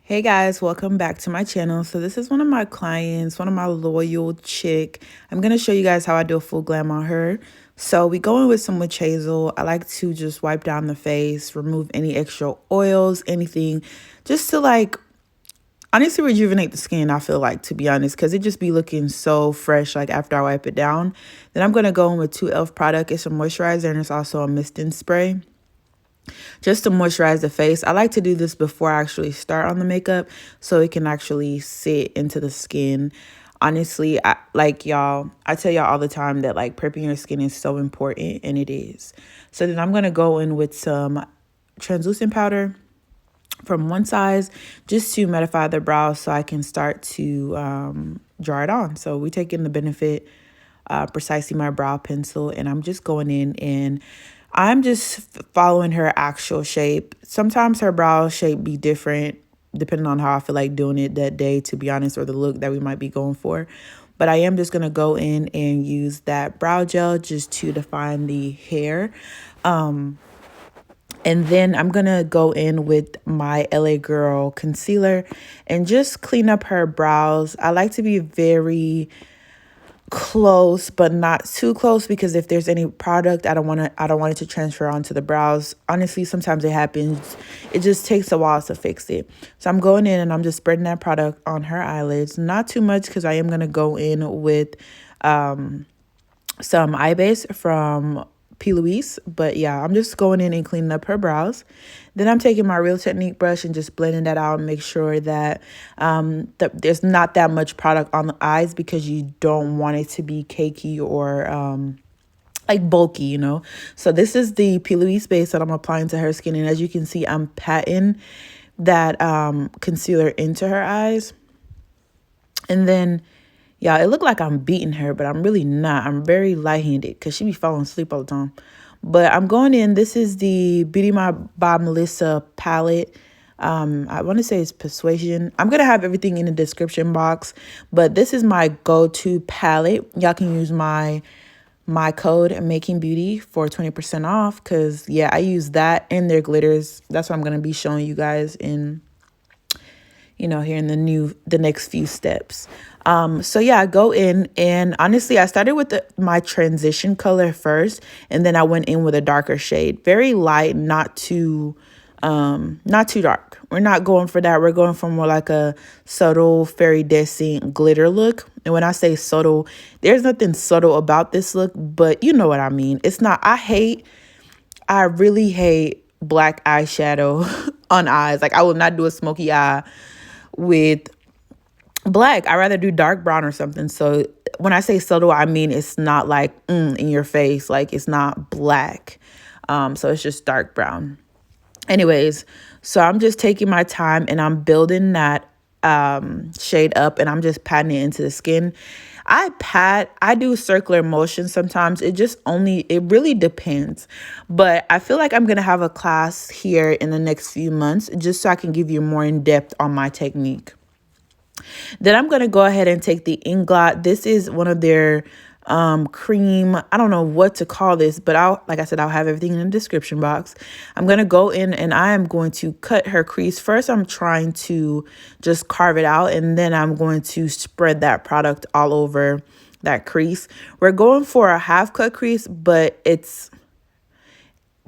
Hey guys, welcome back to my channel. So this is one of my clients, one of my loyal chick. I'm going to show you guys how I do a full glam on her. So we go in with some witch hazel. I like to just wipe down the face, remove any extra oils, anything, just to honestly rejuvenate the skin, I feel like, to be honest, because it just be looking so fresh like after I wipe it down. Then I'm going to go in with 2 e.l.f. product. It's a moisturizer and it's also a misting spray just to moisturize the face. I like to do this before I actually start on the makeup so it can actually sit into the skin. Honestly, I tell y'all all the time that prepping your skin is so important, and it is. So then I'm going to go in with some translucent powder from one size just to mattify the brows so I can start to draw it on. So we take in the Benefit Precisely My Brow Pencil, and I'm just going in and I'm just following her actual shape. Sometimes her brow shape be different depending on how I feel like doing it that day, to be honest, or the look that we might be going for. But I am just going to go in and use that brow gel just to define the hair. And then I'm going to go in with my LA Girl concealer and just clean up her brows. I like to be very close but not too close, because if there's any product, I don't want it to transfer onto the brows. Honestly, sometimes it happens. It just takes a while to fix it. So I'm going in and I'm just spreading that product on her eyelids, not too much, because I am going to go in with some eye base from P. Louise. But yeah, I'm just going in and cleaning up her brows. Then I'm taking my Real Technique brush and just blending that out and make sure that there's not that much product on the eyes, because you don't want it to be cakey or bulky, you know. So this is the P. Louise base that I'm applying to her skin, and as you can see, I'm patting that concealer into her eyes. And then yeah, it looked like I'm beating her, but I'm really not. I'm very light-handed because she be falling asleep all the time. But I'm going in. This is the Beauty by Melissa palette. I want to say it's Persuasion. I'm going to have everything in the description box. But this is my go-to palette. Y'all can use my code Making Beauty for 20% off, because, yeah, I use that and their glitters. That's what I'm going to be showing you guys in, here in the next few steps. So yeah, I go in, and honestly, I started with my transition color first, and then I went in with a darker shade, very light, not too dark. We're not going for that. We're going for more like a subtle fairy descent glitter look. And when I say subtle, there's nothing subtle about this look, but you know what I mean. It's not, I really hate black eyeshadow on eyes. Like, I will not do a smoky eye with black. I rather do dark brown or something. So when I say subtle, I mean it's not like in your face, like it's not black. So it's just dark brown. Anyways, so I'm just taking my time and I'm building that shade up, and I'm just patting it into the skin. I do circular motion sometimes. It really depends. But I feel like I'm going to have a class here in the next few months, just so I can give you more in depth on my technique. Then I'm going to go ahead and take the Inglot. This is one of their cream. I don't know what to call this, but like I said, I'll have everything in the description box. I'm going to go in and I am going to cut her crease. First, I'm trying to just carve it out, and then I'm going to spread that product all over that crease. We're going for a half cut crease, but because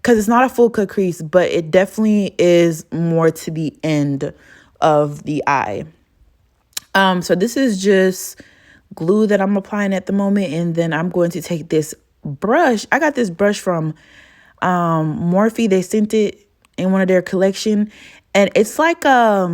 it's not a full cut crease, but it definitely is more to the end of the eye. So this is just glue that I'm applying at the moment, and then I'm going to take this brush. I got this brush from Morphe. They sent it in one of their collection, and it's like I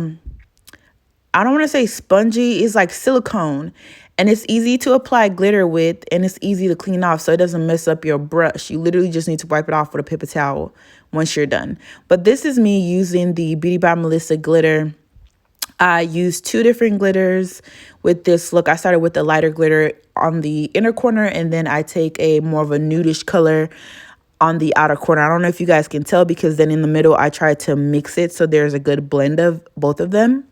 don't want to say spongy. It's like silicone, and it's easy to apply glitter with, and it's easy to clean off, so it doesn't mess up your brush. You literally just need to wipe it off with a paper towel once you're done. But this is me using the Beauty by Melissa glitter. I used 2 different glitters with this look. I started with the lighter glitter on the inner corner, and then I take a more of a nudish color on the outer corner. I don't know if you guys can tell, because then in the middle I tried to mix it so there's a good blend of both of them.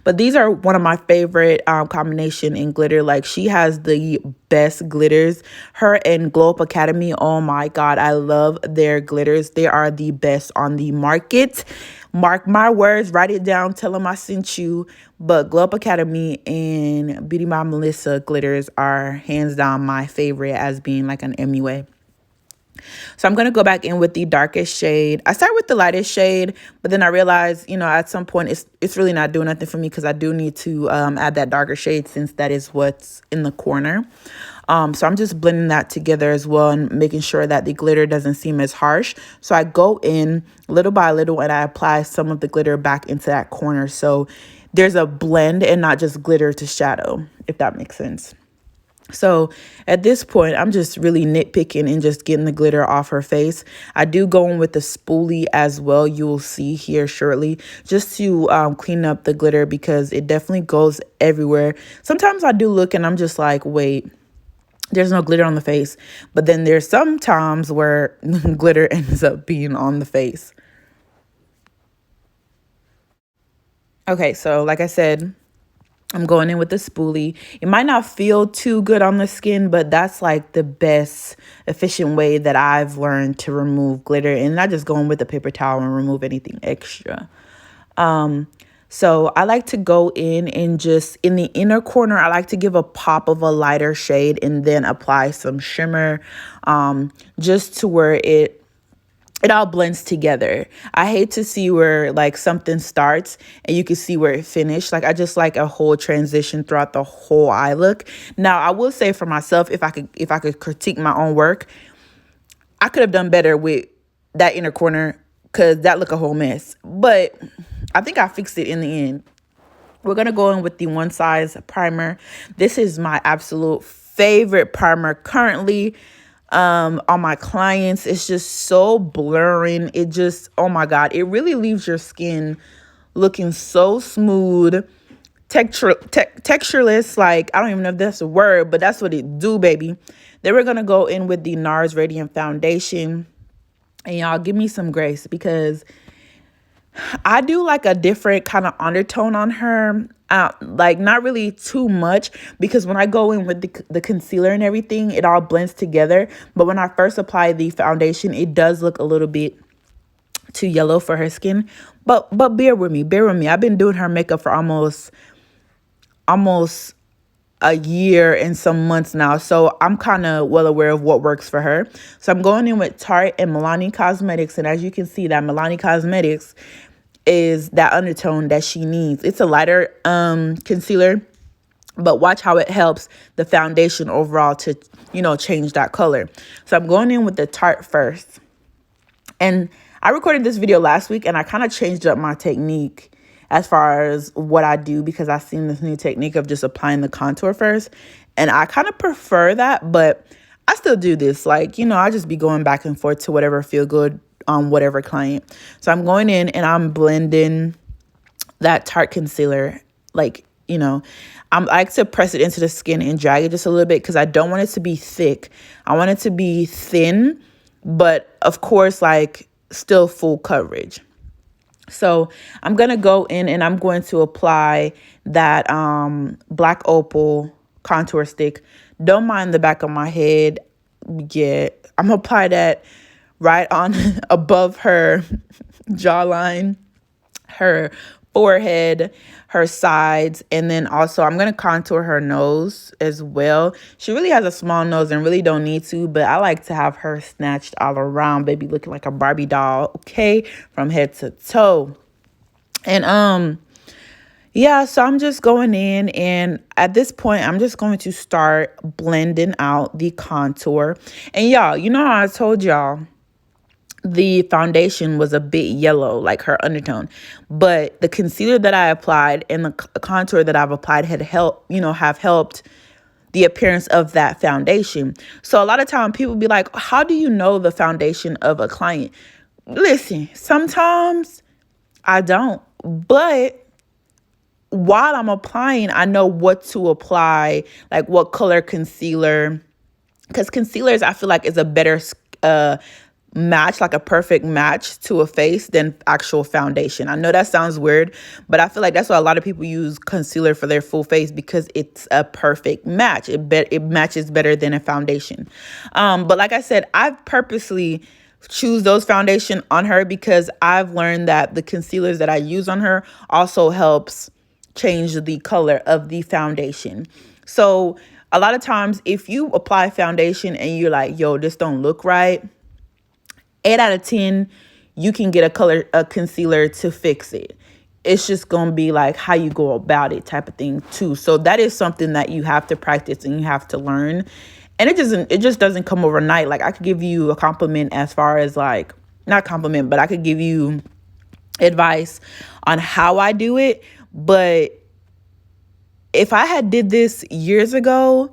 But these are one of my favorite combination in glitter. Like, she has the best glitters. Her and Glow Up Academy, oh my God, I love their glitters. They are the best on the market. Mark my words, write it down, tell them I sent you. But Glow Up Academy and Beauty by Melissa glitters are hands down my favorite as being like an MUA. So I'm going to go back in with the darkest shade. I started with the lightest shade, but then I realized, at some point it's really not doing nothing for me because I do need to add that darker shade since that is what's in the corner. So I'm just blending that together as well and making sure that the glitter doesn't seem as harsh. So I go in little by little and I apply some of the glitter back into that corner. So there's a blend and not just glitter to shadow, if that makes sense. So at this point, I'm just really nitpicking and just getting the glitter off her face. I do go in with the spoolie as well. You will see here shortly, just to clean up the glitter because it definitely goes everywhere. Sometimes I do look and I'm just like, wait, there's no glitter on the face. But then there's some times where glitter ends up being on the face. Okay, so like I said, I'm going in with the spoolie. It might not feel too good on the skin, but that's like the best efficient way that I've learned to remove glitter, and not just going with the paper towel and remove anything extra. So I like to go in and just in the inner corner, I like to give a pop of a lighter shade and then apply some shimmer, just to where it all blends together. I hate to see where like something starts and you can see where it finished. Like, I just like a whole transition throughout the whole eye look. Now, I will say for myself, if I could critique my own work, I could have done better with that inner corner because that looked a whole mess. But I think I fixed it in the end. We're going to go in with the One Size primer. This is my absolute favorite primer currently. On my clients, it's just so blurring. It just, oh my God, it really leaves your skin looking so smooth, textureless. Like, I don't even know if that's a word, but that's what it do, baby. Then we're gonna go in with the NARS Radiant Foundation, and y'all give me some grace because I do like a different kind of undertone on her. Like, not really too much, because when I go in with the concealer and everything, it all blends together. But when I first apply the foundation, it does look a little bit too yellow for her skin. But bear with me. I've been doing her makeup for almost a year and some months now, so I'm kind of well aware of what works for her. So I'm going in with Tarte and Milani Cosmetics, and as you can see, that Milani Cosmetics is that undertone that she needs. It's a lighter concealer, but watch how it helps the foundation overall to, change that color. So I'm going in with the Tarte first. And I recorded this video last week and I kind of changed up my technique as far as what I do, because I've seen this new technique of just applying the contour first. And I kind of prefer that, but I still do this. Like, I just be going back and forth to whatever feel good on whatever client. So I'm going in and I'm blending that Tarte concealer. Like, I like to press it into the skin and drag it just a little bit because I don't want it to be thick. I want it to be thin, but of course, like, still full coverage. So I'm going to go in and I'm going to apply that Black Opal contour stick. Don't mind the back of my head. Yeah, I'm going to apply that right on above her jawline, her forehead, her sides, and then also I'm going to contour her nose as well. She really has a small nose and really don't need to, but I like to have her snatched all around, baby, looking like a Barbie doll, okay, from head to toe. And yeah, so I'm just going in, and at this point I'm just going to start blending out the contour. And y'all, how I told y'all the foundation was a bit yellow, like her undertone, but the concealer that I applied and the contour that I've applied have helped the appearance of that foundation. So a lot of time people be like, how do you know the foundation of a client? Listen, sometimes I don't, but while I'm applying, I know what to apply, like what color concealer, because concealers, I feel like, is a better match, like a perfect match to a face than actual foundation. I know that sounds weird, but I feel like that's why a lot of people use concealer for their full face, because it's a perfect match. It matches better than a foundation. But like I said, I've purposely choose those foundation on her because I've learned that the concealers that I use on her also helps change the color of the foundation. So a lot of times if you apply foundation and you're like, yo, this don't look right, 8 out of 10, you can get a concealer to fix it. It's just going to be like how you go about it type of thing too. So that is something that you have to practice and you have to learn. And it just doesn't come overnight. Like I could give you a compliment as far as like, not compliment, but I could give you advice on how I do it. But if I had did this years ago,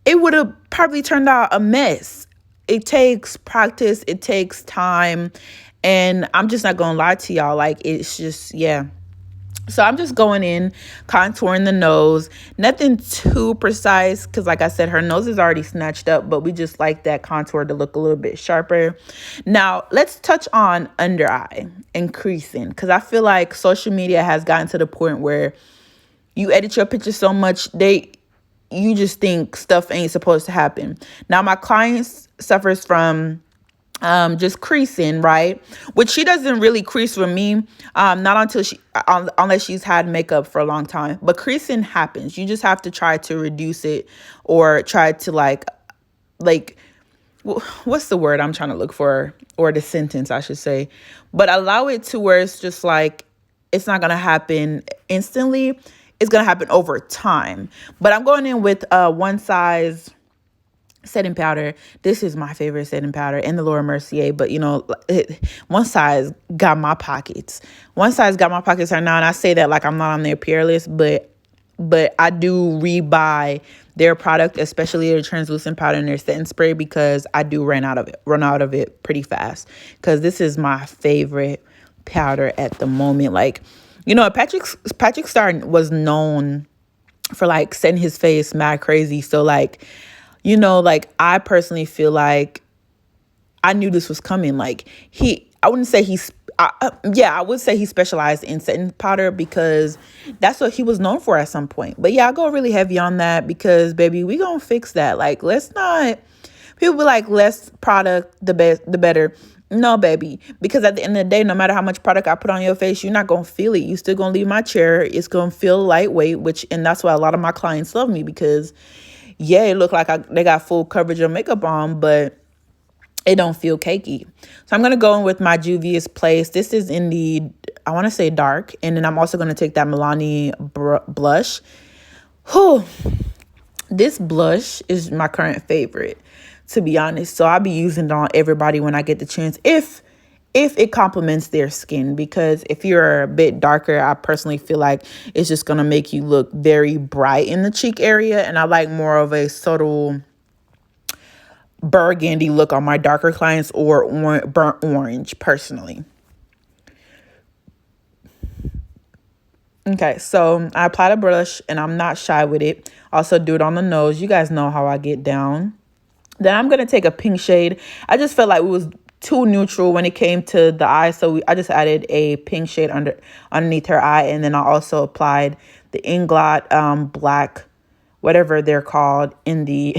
it would have probably turned out a mess. It takes practice, it takes time, and I'm just not gonna lie to y'all, like it's just, yeah. So I'm just going in, contouring the nose, nothing too precise, because like I said, her nose is already snatched up, but we just like that contour to look a little bit sharper. Now let's touch on under eye and creasing, because I feel like social media has gotten to the point where you edit your pictures so much, you just think stuff ain't supposed to happen. Now my clients suffers from just creasing, right? Which she doesn't really crease with me, not until unless she's had makeup for a long time. But creasing happens. You just have to try to reduce it, or try to like what's the word I'm trying to look for, or the sentence I should say, but allow it to where it's just like it's not gonna happen instantly. It's gonna happen over time. But I'm going in with one size setting powder. This is my favorite setting powder, and the Laura Mercier, but you know, one size got my pockets. One size got my pockets right now, and I say that like I'm not on their peer list, but I do rebuy their product, especially their translucent powder and their setting spray, because I do run out of it pretty fast, because this is my favorite powder at the moment. Like, you know, Patrick Star was known for like setting his face mad crazy. So like, you know, like I personally feel like I knew this was coming. Like I wouldn't say I would say he specialized in setting powder, because that's what he was known for at some point. But yeah, I go really heavy on that because, baby, we gonna fix that. Like, let's not, people be like, less product, the better. No, baby, because at the end of the day, no matter how much product I put on your face, you're not gonna feel it. You still gonna leave my chair. It's gonna feel lightweight, and that's why a lot of my clients love me, because yeah, it look like they got full coverage of makeup on, but it don't feel cakey. So I'm going to go in with my Juvia's Place. This is in the, I want to say dark. And then I'm also going to take that Milani blush. Whew. This blush is my current favorite, to be honest. So I'll be using it on everybody when I get the chance, if it complements their skin, because if you're a bit darker, I personally feel like it's just going to make you look very bright in the cheek area. And I like more of a subtle burgundy look on my darker clients, or burnt orange personally. Okay, so I applied a brush and I'm not shy with it. Also do it on the nose. You guys know how I get down. Then I'm going to take a pink shade. I just felt like it was too neutral when it came to the eye, so I just added a pink shade underneath her eye. And then I also applied the Inglot black, whatever they're called, in the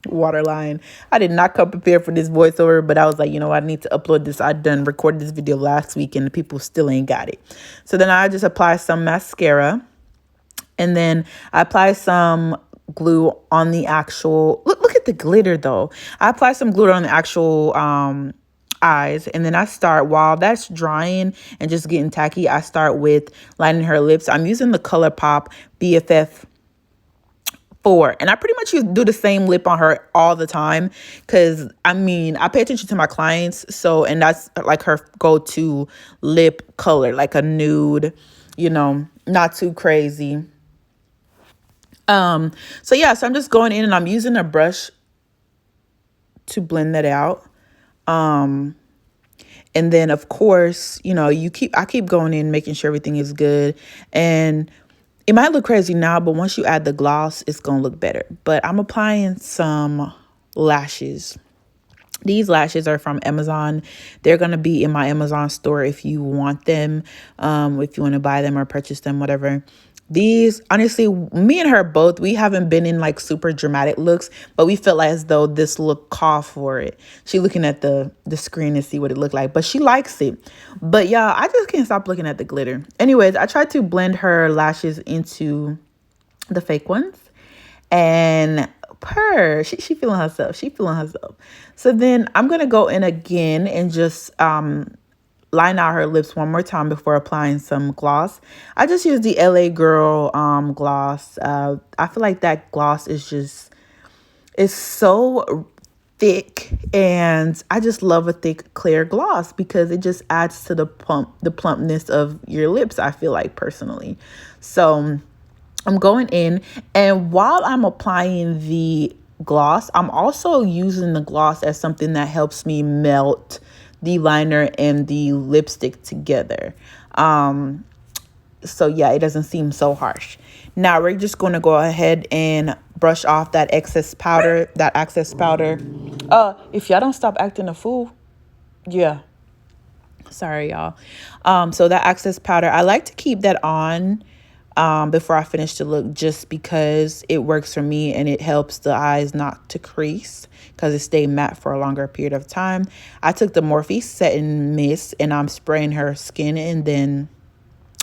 waterline. I did not come prepared for this voiceover, but I was like, you know, I need to upload this. I recorded this video last week and the people still ain't got it. So then I just apply some mascara, and then I apply some glue on the actual, look at the glitter though. I apply some glitter on the actual eyes, and then I start, while that's drying and just getting tacky, I start with lining her lips. I'm using the ColourPop BFF4, and I pretty much do the same lip on her all the time, because I mean, I pay attention to my clients, so, and that's like her go-to lip color, like a nude, you know, not too crazy. So yeah, so I'm just going in and I'm using a brush to blend that out. And then of course, you know, I keep going in, making sure everything is good. And it might look crazy now, but once you add the gloss, it's going to look better. But I'm applying some lashes. These lashes are from Amazon. They're going to be in my Amazon store if you want them, if you want to buy them or purchase them, whatever. These, honestly, me and her both, we haven't been in like super dramatic looks, but we felt like as though this look called for it. She looking at the screen to see what it looked like, but she likes it. But yeah, I just can't stop looking at the glitter. Anyways, I tried to blend her lashes into the fake ones, and she feeling herself. She feeling herself. So then I'm gonna go in again and just line out her lips one more time before applying some gloss. I just use the LA Girl gloss. I feel like that gloss is so thick, and I just love a thick clear gloss because it just adds to the plumpness of your lips, I feel like, personally. So I'm going in, and while I'm applying the gloss, I'm also using the gloss as something that helps me melt the liner and the lipstick together. So yeah, it doesn't seem so harsh. Now we're just going to go ahead and brush off that excess powder. If y'all don't stop acting a fool, yeah. Sorry, y'all. So that excess powder, I like to keep that on before I finish the look, just because it works for me and it helps the eyes not to crease because it stay matte for a longer period of time. I took the Morphe Setting Mist and I'm spraying her skin, and then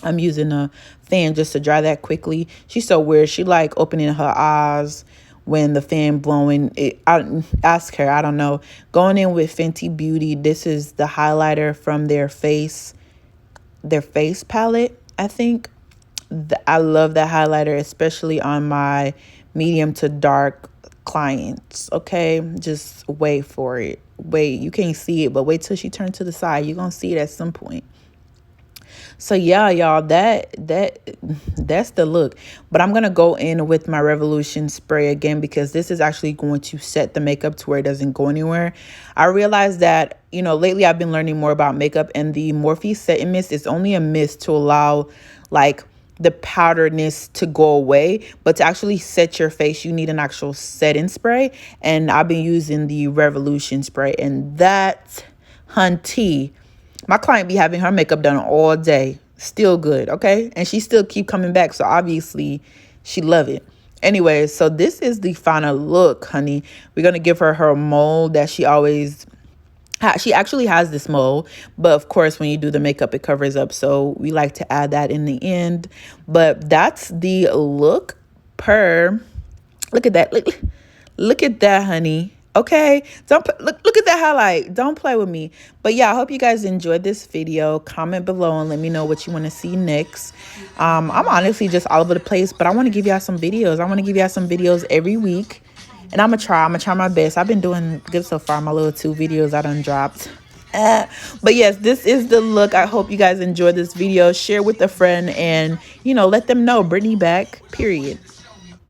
I'm using a fan just to dry that quickly. She's so weird. She like opening her eyes when the fan blowing. Ask her, I don't know. Going in with Fenty Beauty. This is the highlighter from their face palette, I think. I love that highlighter, especially on my medium to dark clients. Okay, just wait for it. Wait, you can't see it, but wait till she turns to the side. You're gonna see it at some point. So yeah, y'all, that's the look. But I'm gonna go in with my Revolution spray again because this is actually going to set the makeup to where it doesn't go anywhere. I realized that, lately I've been learning more about makeup, and the Morphe Setting Mist is only a mist to allow like the powderness to go away, but to actually set your face, you need an actual setting spray. And I've been using the Revolution spray, and that hunty, my client be having her makeup done all day, still good, okay? And she still keep coming back, so obviously she love it. Anyway, so this is the final look, honey. We're gonna give her mold that she always she actually has this mole, but of course when you do the makeup it covers up, so we like to add that in the end. But that's the look. Look at that. Look at that, honey. Okay, look at that highlight. Don't play with me. But yeah, I hope you guys enjoyed this video. Comment below and let me know what you want to see next. I'm honestly just all over the place, but I want to give y'all some videos. I want to give y'all some videos every week. And I'm gonna try my best. I've been doing good so far. My little 2 videos I done dropped. But yes, this is the look. I hope you guys enjoyed this video. Share with a friend and, let them know Brittany back, period.